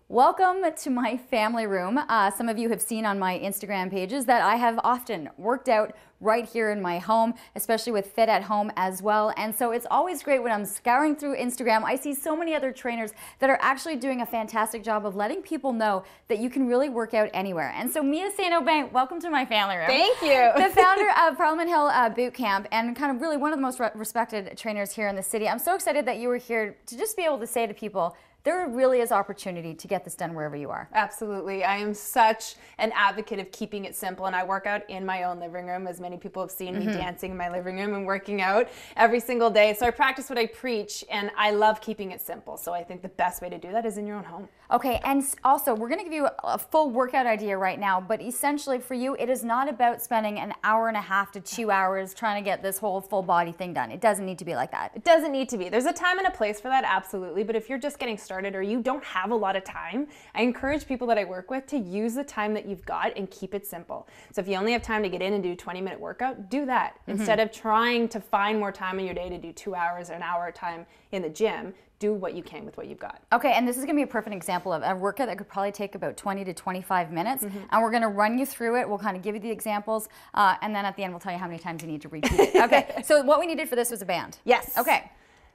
Welcome to my family room. Some of you have seen on my Instagram pages that I have often worked out right here in my home, especially with Fit at Home as well. And so it's always great when I'm scouring through Instagram, I see so many other trainers that are actually doing a fantastic job of letting people know that you can really work out anywhere. And so Mia St-Aubin, welcome to my family room. Thank you. The founder of Parliament Hill Boot Camp and kind of really one of the most respected trainers here in the city. I'm so excited that you were here to just be able to say to people, there really is opportunity to get this done wherever you are. Absolutely. I am such an advocate of keeping it simple, and I work out in my own living room, as many people have seen me dancing in my living room and working out every single day. So I practice what I preach, and I love keeping it simple. So I think the best way to do that is in your own home. Okay, and also we're gonna give you a full workout idea right now, but essentially for you, it is not about spending an hour and a half to 2 hours trying to get this whole full body thing done. It doesn't need to be like that. It doesn't need to be. There's a time and a place for that, absolutely, but if you're just getting started or you don't have a lot of time, I encourage people that I work with to use the time that you've got and keep it simple. So if you only have time to get in and do a 20-minute workout, do that. Instead of trying to find more time in your day to do 2 hours or an hour time in the gym, do what you can with what you've got. Okay, and this is gonna be a perfect example of a workout that could probably take about 20 to 25 minutes, and we're gonna run you through it. We'll kind of give you the examples, and then at the end we'll tell you how many times you need to repeat it. Okay, so what we needed for this was a band. Yes. Okay.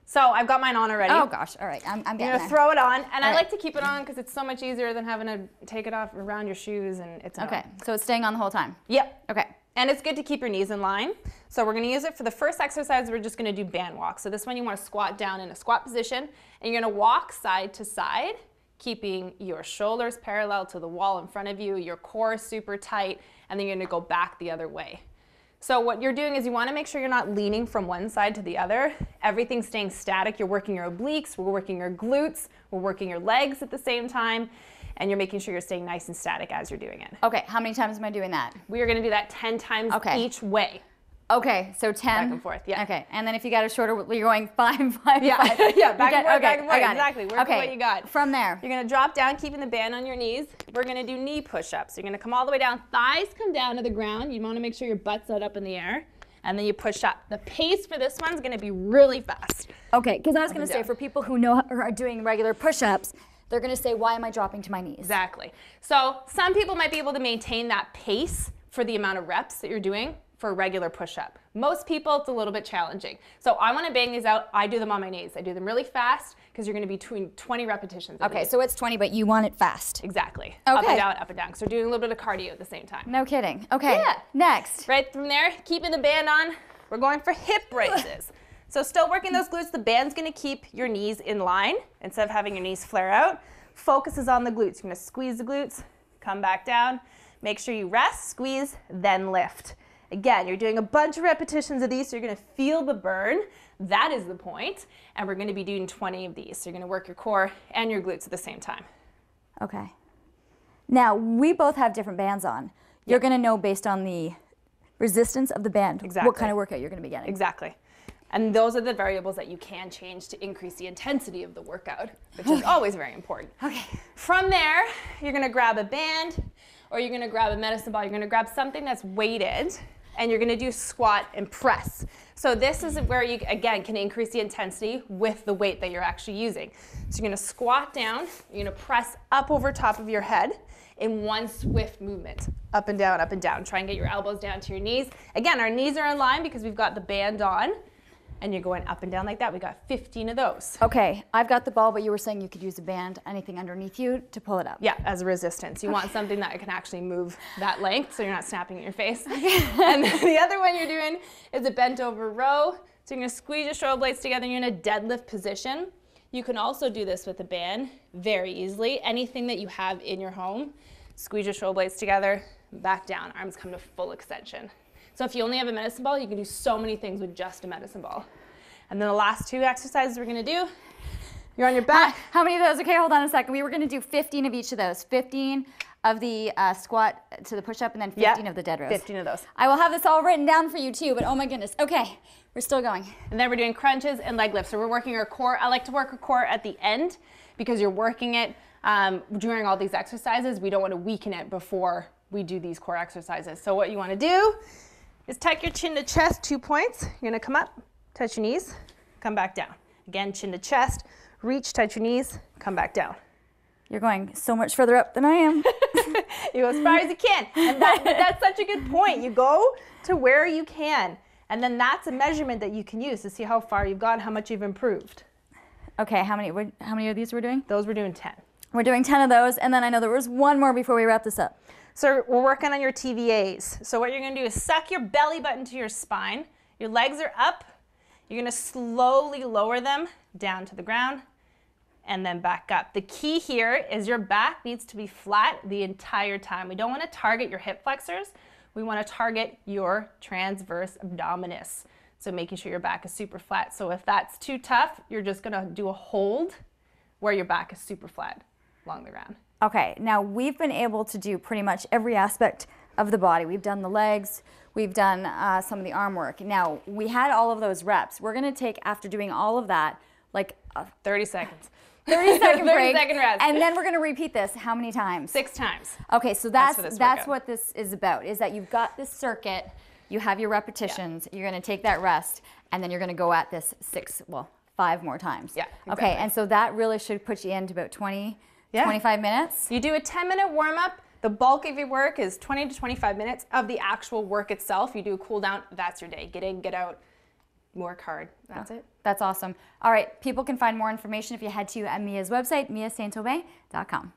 So I've got mine on already. Oh gosh, all right, I'm getting You're there. gonna throw it on, and I right. like to keep it on because it's so much easier than having to take it off around your shoes, and it's Okay, so it's staying on the whole time. Yep. Okay. And it's good to keep your knees in line. So we're gonna use it for the first exercise. We're just gonna do band walk. So this one you wanna squat down in a squat position, and you're gonna walk side to side, keeping your shoulders parallel to the wall in front of you, your core super tight, and then you're gonna go back the other way. So what you're doing is you wanna make sure you're not leaning from one side to the other. Everything's staying static. You're working your obliques, we're working your glutes, we're working your legs at the same time, and you're making sure you're staying nice and static as you're doing it. Okay, how many times am I doing that? We are gonna do that 10 times each way. Okay, so 10. Back and forth, yeah. Okay, and then if you got a shorter, you're going 5, 5, Yeah, 5. yeah, back and forth, okay, back and forth. I got Exactly, it. work with what you got. From there. You're gonna drop down, keeping the band on your knees. We're gonna do knee push-ups. You're gonna come all the way down, thighs come down to the ground. You wanna make sure your butt's not up in the air. And then you push up. The pace for this one's gonna be really fast. Okay, because I was gonna say, for people who know or are doing regular push-ups, they're gonna say, why am I dropping to my knees? Exactly. So some people might be able to maintain that pace for the amount of reps that you're doing for a regular push-up. Most people, it's a little bit challenging. So I wanna bang these out. I do them on my knees. I do them really fast because you're gonna be doing 20 repetitions. Okay, so it's 20, but you want it fast. Exactly. Okay. Up and down. So we're doing a little bit of cardio at the same time. No kidding. Okay, Yeah. next. Right from there, keeping the band on, we're going for hip raises. So still working those glutes, the band's gonna keep your knees in line instead of having your knees flare out. Focus is on the glutes. You're gonna squeeze the glutes, come back down, make sure you rest, squeeze, then lift. Again, you're doing a bunch of repetitions of these, so you're gonna feel the burn. That is the point. And we're gonna be doing 20 of these. So you're gonna work your core and your glutes at the same time. Okay. Now, we both have different bands on. You're gonna know based on the resistance of the band what kind of workout you're gonna be getting. Exactly. And those are the variables that you can change to increase the intensity of the workout, which is always very important. Okay. From there, you're gonna grab a band, or you're gonna grab a medicine ball. You're gonna grab something that's weighted, and you're gonna do squat and press. So this is where you, again, can increase the intensity with the weight that you're actually using. So you're gonna squat down, you're gonna press up over top of your head in one swift movement. Up and down, up and down. Try and get your elbows down to your knees. Again, our knees are in line because we've got the band on, and you're going up and down like that. We got 15 of those. Okay, I've got the ball, but you were saying you could use a band, anything underneath you to pull it up. Yeah, as a resistance. You want something that can actually move that length so you're not snapping in your face. And then the other one you're doing is a bent over row. So you're gonna squeeze your shoulder blades together and you're in a deadlift position. You can also do this with a band very easily. Anything that you have in your home, squeeze your shoulder blades together, back down, arms come to full extension. So if you only have a medicine ball, you can do so many things with just a medicine ball. And then the last 2 exercises we're gonna do, you're on your back. How many of those? Okay, hold on a second. We were gonna do 15 of each of those. 15 of the squat to the push-up, and then 15 of the dead rows. 15 of those. I will have this all written down for you too, but oh my goodness. Okay, we're still going. And then we're doing crunches and leg lifts. So we're working our core. I like to work our core at the end because you're working it during all these exercises. We don't want to weaken it before we do these core exercises. So what you want to do is tuck your chin to chest, 2 points. You're gonna come up, touch your knees, come back down. Again, chin to chest, reach, touch your knees, come back down. You're going so much further up than I am. You go as far as you can. And that's such a good point. You go to where you can. And then that's a measurement that you can use to see how far you've gone, how much you've improved. Okay, how many of these we're doing? Those we're doing 10. We're doing 10 of those, and then I know there was one more before we wrap this up. So we're working on your TVAs. So what you're gonna do is suck your belly button to your spine. Your legs are up. You're gonna slowly lower them down to the ground and then back up. The key here is your back needs to be flat the entire time. We don't wanna target your hip flexors. We wanna target your transverse abdominis. So making sure your back is super flat. So if that's too tough, you're just gonna do a hold where your back is super flat along the ground. Okay, now we've been able to do pretty much every aspect of the body. We've done the legs, we've done some of the arm work. Now, we had all of those reps. We're gonna take, after doing all of that, like a 30 seconds. 30-second break, 30-second rest. and then we're gonna repeat this how many times? 6 times. Okay, so that's workout. what this is about, is that you've got this circuit, you have your repetitions, you're gonna take that rest, and then you're gonna go at this 5 more times. Yeah, exactly. Okay, and so that really should put you into about 25 minutes. You do a 10-minute warm-up. The bulk of your work is 20 to 25 minutes of the actual work itself. You do a cool down. That's your day. Get in, get out, work hard. That's it. That's awesome. All right, people can find more information if you head to Mia's website, miastaintaubin.com.